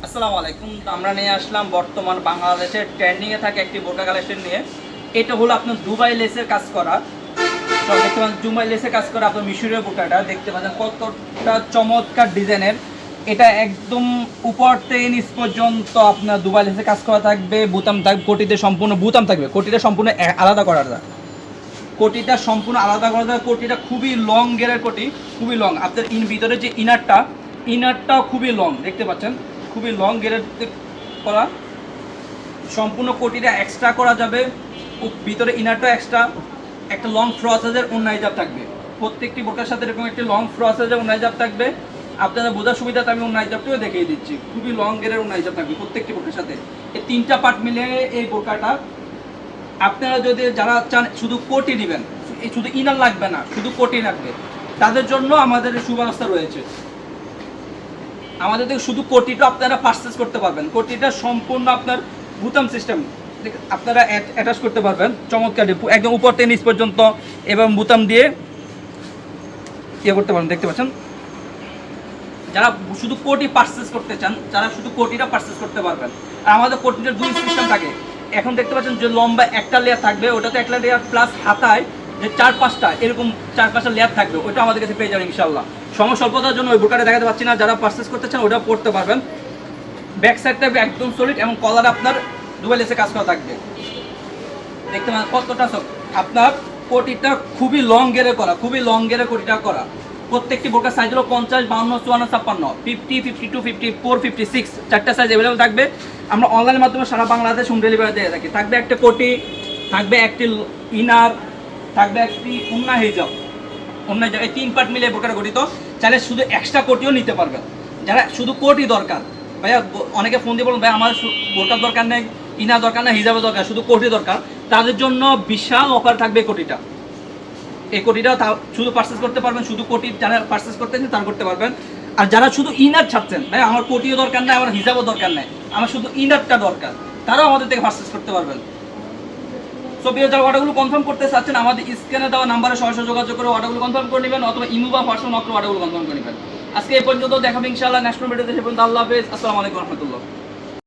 আসসালামু আলাইকুম। তো আমরা নিয়ে আসলাম বর্তমান বাংলাদেশের ট্রেন্ডিংয়ে থাকে একটি বোরকা কালেকশন নিয়ে। এটা হলো আপনার দুবাই লেসের কাজ করা। তো দেখতে পাচ্ছেন দুবাই লেসের কাজ করা আপনার মিশরীয় বোরকাটা দেখতে পাচ্ছেন কতটা চমৎকার ডিজাইনের। এটা একদম উপর থেকে নিচ পর্যন্ত আপনার দুবাই লেসের কাজ করা থাকবে। বুতাম থাকবে, কোটিতে সম্পূর্ণ বুতাম থাকবে। কোটিটা সম্পূর্ণ আলাদা করা যায়। কোটিটা সম্পূর্ণ আলাদা করা যায়। কোটিটা খুবই লং গেরের কোটি, খুবই লং। আপনার ভিতরে যে ইনারটাও খুবই লং দেখতে পাচ্ছেন, খুবই লং গেরের করা। সম্পূর্ণ কোটিটা এক্সট্রা করা যাবে, ভিতরে ইনারটা এক্সট্রা। একটা লং ফ্রসেজের ওন্নাইজাব থাকবে, প্রত্যেকটি বোরকার সাথে এরকম একটি লং ফ্রসেজের ওন্নাইজাব থাকবে। আপনারা বোঝার সুবিধাতে আমি ওন্নাইজাবটিও দেখিয়ে দিচ্ছি। খুবই লং গেরের ওন্নাইজাব থাকবে প্রত্যেকটি বোরকার সাথে। এই তিনটা পার্ট মিলে এই বোরকাটা। আপনারা যদি যারা চান শুধু কোটি নেবেন, শুধু ইনার লাগবে না, শুধু কোটি লাগবে, তাদের জন্য আমাদের সুব্যবস্থা রয়েছে। আমাদের থেকে শুধু কোটিটা আপনারা পারচেজ করতে পারবেন। কোটিটা সম্পূর্ণ আপনার বুতাম সিস্টেম আপনারা অ্যাটাচ করতে পারবেন চমৎকার, একদম উপর থেকে নিচ পর্যন্ত, এবং বুতাম দিয়ে ইয়ে করতে পারেন। দেখতে পাচ্ছেন, যারা শুধু কোটি পারচেজ করতে চান, যারা শুধু কোটিটা পারচেজ করতে পারবেন। আর আমাদের কোটিটার দুই সিস্টেম থাকে। এখন দেখতে পাচ্ছেন যে লম্বা একটা লেয়ার থাকবে, ওটাতে একটা লেয়ার প্লাস হাতায় যে 4-5টা এরকম 4-5টা লেয়ার থাকবে, ওইটা আমাদের কাছে পেয়ে যাবেন ইনশাল্লাহ। সময় স্বল্পতার জন্য ওই বোরকাটা দেখাতে পাচ্ছি না। যারা পারচেজ করতে চান ওটা পড়তে পারবেন। ব্যাক সাইড থাকবে একদম সলিড, এবং কলার আপনার দুবাই লেসে কাজ করা থাকবে। দেখতে পাচ্ছেন কতটা আপনার কোটিটা খুবই লং গেরে করা, খুবই লং গেরে কোটিটা করা। প্রত্যেকটি বোরকার সাইজ হলো 50, 52, 54, 56, 50, 52, 54, 56 চারটা সাইজ অ্যাভেলেবল থাকবে। আমরা অনলাইনের মাধ্যমে সারা বাংলাদেশ হোম ডেলিভারি দিয়ে থাকি। থাকবে একটা কোটি, থাকবে একটি ইনার, থাকবে একটি উন্না হিজাব। এই 3 পার্ট মিলে বোরকাটা গঠিত। চাইলে শুধু এক্সট্রা কোটিও নিতে পারবেন। যারা শুধু কোটি দরকার, ভাইয়া অনেকে ফোন দিয়ে বলুন ভাই আমার বোরকার দরকার নেই, ইনার দরকার না, হিজাবের দরকার, শুধু কোটি দরকার, তাদের জন্য বিশাল অফার থাকবে কোটিটা। এই কোটিটা শুধু পারচেস করতে পারবেন, শুধু কোটি যারা পারচেস করতে চান তারা করতে পারবেন। আর যারা শুধু ইনার ছাড়ছেন, ভাই আমার কোটিও দরকার নেই, আমার হিজাবও দরকার নেই, আমার শুধু ইনারটা দরকার, তারাও আমাদের থেকে পারচেস করতে পারবেন। সো প্রিয় যারা অর্ডারগুলো কনফার্ম করতে চাচ্ছেন, আমাদের স্ক্রিনে দেওয়া নাম্বারে সরাসরি যোগাযোগ করে অর্ডারগুলো কনফার্ম করে নেবেন, অথবা ইমো বা হোয়াটসঅ্যাপ নক করে অর্ডারগুলো কনফার্ম করে নেবেন। আজকে এই পর্যন্ত দেখাবো ইনশাআল্লাহ নেক্সট ভিডিওতে। সে পর্যন্ত আল্লাহ হাফেজ, আসসালামু আলাইকুম রহমতুল্লাহ।